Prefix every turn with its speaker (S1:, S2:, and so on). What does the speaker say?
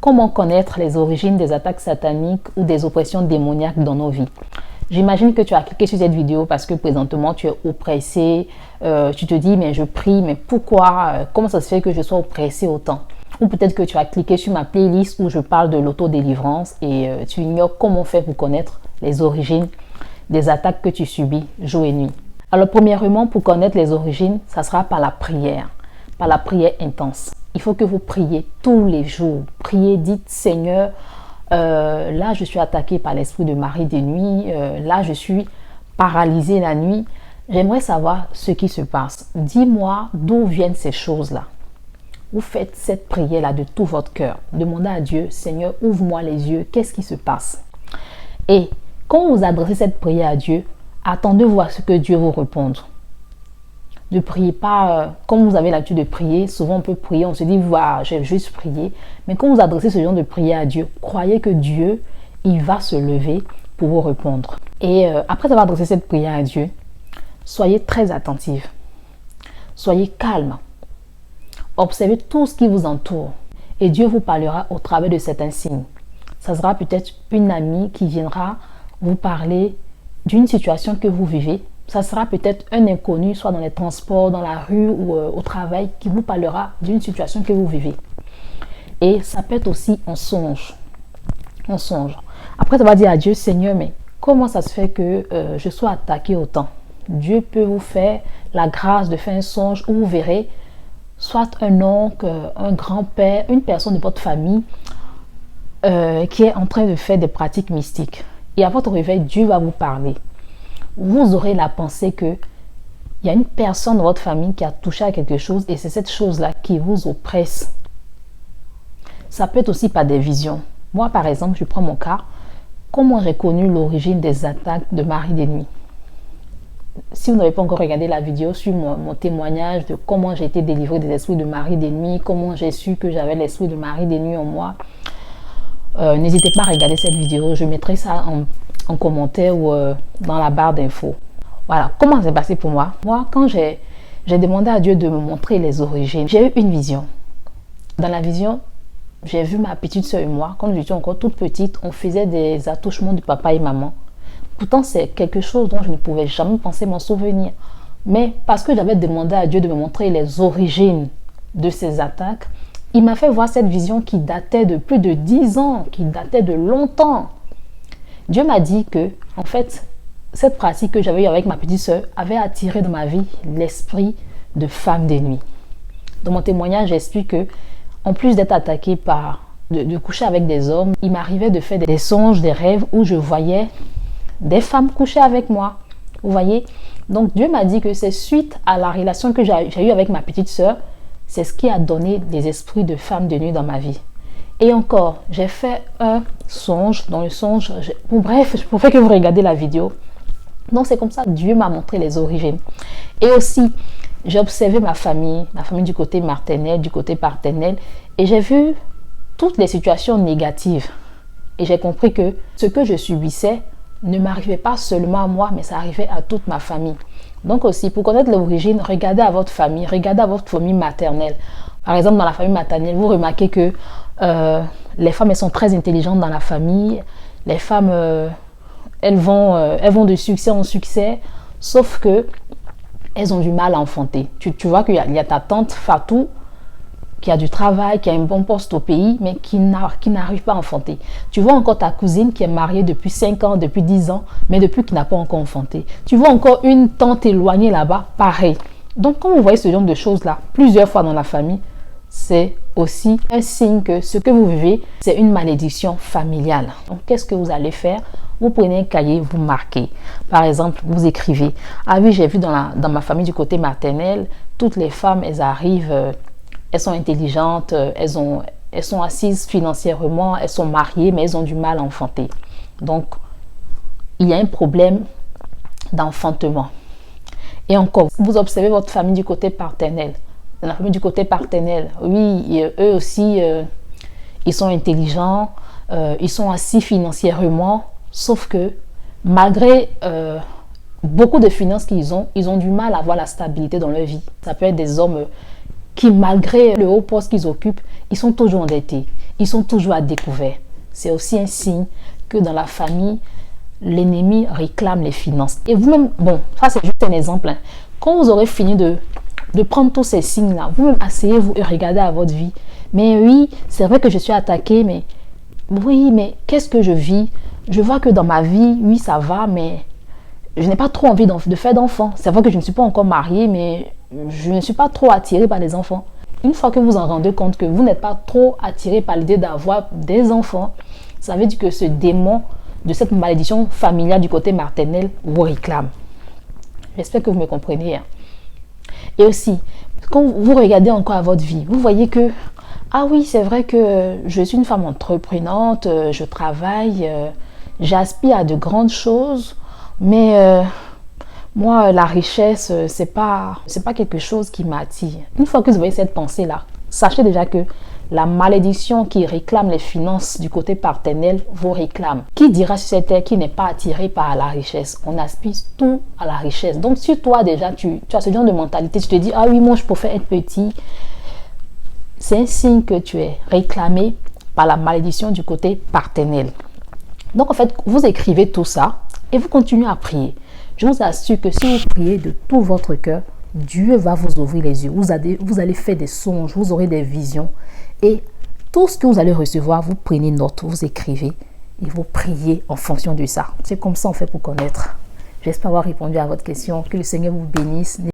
S1: Comment connaître les origines des attaques sataniques ou des oppressions démoniaques dans nos vies? J'imagine que tu as cliqué sur cette vidéo parce que présentement tu es oppressé, tu te dis mais je prie, mais pourquoi, comment ça se fait que je sois oppressé autant? Ou peut-être que tu as cliqué sur ma playlist où je parle de l'autodélivrance et tu ignores comment faire pour connaître les origines des attaques que tu subis jour et nuit. Alors premièrement, pour connaître les origines, ça sera par la prière intense. Il faut que vous priez tous les jours. Priez, dites Seigneur, là je suis attaqué par l'esprit de mari de nuit, là je suis paralysé la nuit. J'aimerais savoir ce qui se passe. Dis-moi d'où viennent ces choses-là. Vous faites cette prière-là de tout votre cœur. Demandez à Dieu, Seigneur, ouvre-moi les yeux, qu'est-ce qui se passe? Et quand vous adressez cette prière à Dieu, attendez-vous à ce que Dieu vous réponde. Ne priez pas comme vous avez l'habitude de prier. Souvent on peut prier, on se dit voilà, j'ai juste prié. Mais quand vous adressez ce genre de prière à Dieu, croyez que Dieu, il va se lever pour vous répondre. Et après avoir adressé cette prière à Dieu, soyez très attentifs. Soyez calme. Observez tout ce qui vous entoure. Et Dieu vous parlera au travers de certains signes. Ça sera peut-être une amie qui viendra vous parler d'une situation que vous vivez. Ça sera peut-être un inconnu, soit dans les transports, dans la rue ou au travail, qui vous parlera d'une situation que vous vivez. Et ça peut être aussi un songe. Un songe. Après, ça va dire à Dieu, Seigneur, mais comment ça se fait que je sois attaqué autant? Dieu peut vous faire la grâce de faire un songe où vous verrez soit un oncle, un grand-père, une personne de votre famille qui est en train de faire des pratiques mystiques. Et à votre réveil, Dieu va vous parler. Vous aurez la pensée que il y a une personne dans votre famille qui a touché à quelque chose et c'est cette chose-là qui vous oppresse. Ça peut être aussi par des visions. Moi, par exemple, je prends mon cas. Comment j'ai connu l'origine des attaques de mari de nuit? Si vous n'avez pas encore regardé la vidéo sur mon témoignage de comment j'ai été délivré des esprits de mari de nuit, comment j'ai su que j'avais l'esprit de mari de nuit en moi, n'hésitez pas à regarder cette vidéo. Je mettrai ça en commentaire ou dans la barre d'infos. Voilà, comment ça s'est passé pour moi? Moi, quand j'ai demandé à Dieu de me montrer les origines, j'ai eu une vision. Dans la vision, j'ai vu ma petite soeur et moi, quand j'étais encore toute petite, on faisait des attouchements de papa et maman. Pourtant, c'est quelque chose dont je ne pouvais jamais penser m'en souvenir. Mais parce que j'avais demandé à Dieu de me montrer les origines de ces attaques, il m'a fait voir cette vision qui datait de plus de 10 ans, qui datait de longtemps. Dieu m'a dit que, en fait, cette pratique que j'avais eue avec ma petite soeur avait attiré dans ma vie l'esprit de femme de nuit. Dans mon témoignage, j'explique que, en plus d'être attaquée de coucher avec des hommes, il m'arrivait de faire des songes, des rêves où je voyais des femmes coucher avec moi. Vous voyez? Donc Dieu m'a dit que c'est suite à la relation que j'ai eue avec ma petite soeur, c'est ce qui a donné des esprits de femme de nuit dans ma vie. Et encore, j'ai fait un songe. Dans le songe, bref, je préfère que vous regardez la vidéo. Donc c'est comme ça que Dieu m'a montré les origines. Et aussi, j'ai observé ma famille du côté maternel, du côté paternel, et j'ai vu toutes les situations négatives. Et j'ai compris que ce que je subissais ne m'arrivait pas seulement à moi, mais ça arrivait à toute ma famille. Donc aussi, pour connaître l'origine, regardez à votre famille maternelle. Par exemple, dans la famille maternelle, vous remarquez que les femmes, elles sont très intelligentes dans la famille. Les femmes, elles vont de succès en succès, sauf que elles ont du mal à enfanter. Tu vois qu'il y a ta tante Fatou qui a du travail, qui a un bon poste au pays, mais qui n'arrive pas à enfanter. Tu vois encore ta cousine qui est mariée depuis 5 ans, depuis 10 ans, mais depuis qui n'a pas encore enfanté. Tu vois encore une tante éloignée là-bas, pareil. Donc, quand vous voyez ce genre de choses-là, plusieurs fois dans la famille, c'est aussi un signe que ce que vous vivez, c'est une malédiction familiale. Donc, qu'est-ce que vous allez faire? Vous prenez un cahier, vous marquez. Par exemple, vous écrivez. Ah oui, j'ai vu dans ma famille du côté maternel, toutes les femmes, elles arrivent... elles sont intelligentes, elles sont assises financièrement, elles sont mariées, mais elles ont du mal à enfanter. Donc, il y a un problème d'enfantement. Et encore, vous observez votre famille du côté paternel. Dans la famille du côté paternel, oui, eux aussi, ils sont intelligents, ils sont assis financièrement, sauf que malgré beaucoup de finances qu'ils ont, ils ont du mal à avoir la stabilité dans leur vie. Ça peut être des hommes qui, malgré le haut poste qu'ils occupent, ils sont toujours endettés. ils sont toujours à découvert. C'est aussi un signe que dans la famille, l'ennemi réclame les finances. Et vous-même, bon, ça c'est juste un exemple. Hein. Quand vous aurez fini de prendre tous ces signes-là, vous-même asseyez-vous et regardez à votre vie. Mais oui, c'est vrai que je suis attaquée, mais oui, mais qu'est-ce que je vis? Je vois que dans ma vie, oui, ça va, mais je n'ai pas trop envie de faire d'enfants. C'est vrai que je ne suis pas encore mariée, mais je ne suis pas trop attirée par les enfants. Une fois que vous en rendez compte que vous n'êtes pas trop attiré par l'idée d'avoir des enfants, ça veut dire que ce démon de cette malédiction familiale du côté maternel vous réclame. J'espère que vous me comprenez. Hein. Et aussi, quand vous regardez encore à votre vie, vous voyez que, ah oui, c'est vrai que je suis une femme entreprenante, je travaille, j'aspire à de grandes choses, mais moi, la richesse, c'est pas quelque chose qui m'attire. Une fois que vous voyez cette pensée-là, sachez déjà que la malédiction qui réclame les finances du côté paternel vous réclame. Qui dira sur cette terre qui n'est pas attiré par la richesse? On aspire tout à la richesse. Donc, si toi déjà, tu as ce genre de mentalité, tu te dis, ah oui, moi, je préfère être petit, c'est un signe que tu es réclamé par la malédiction du côté paternel. Donc, en fait, vous écrivez tout ça et vous continuez à prier. Je vous assure que si vous priez de tout votre cœur, Dieu va vous ouvrir les yeux. Vous allez faire des songes, vous aurez des visions. Et tout ce que vous allez recevoir, vous prenez note, vous écrivez et vous priez en fonction de ça. C'est comme ça on fait pour connaître. J'espère avoir répondu à votre question. Que le Seigneur vous bénisse.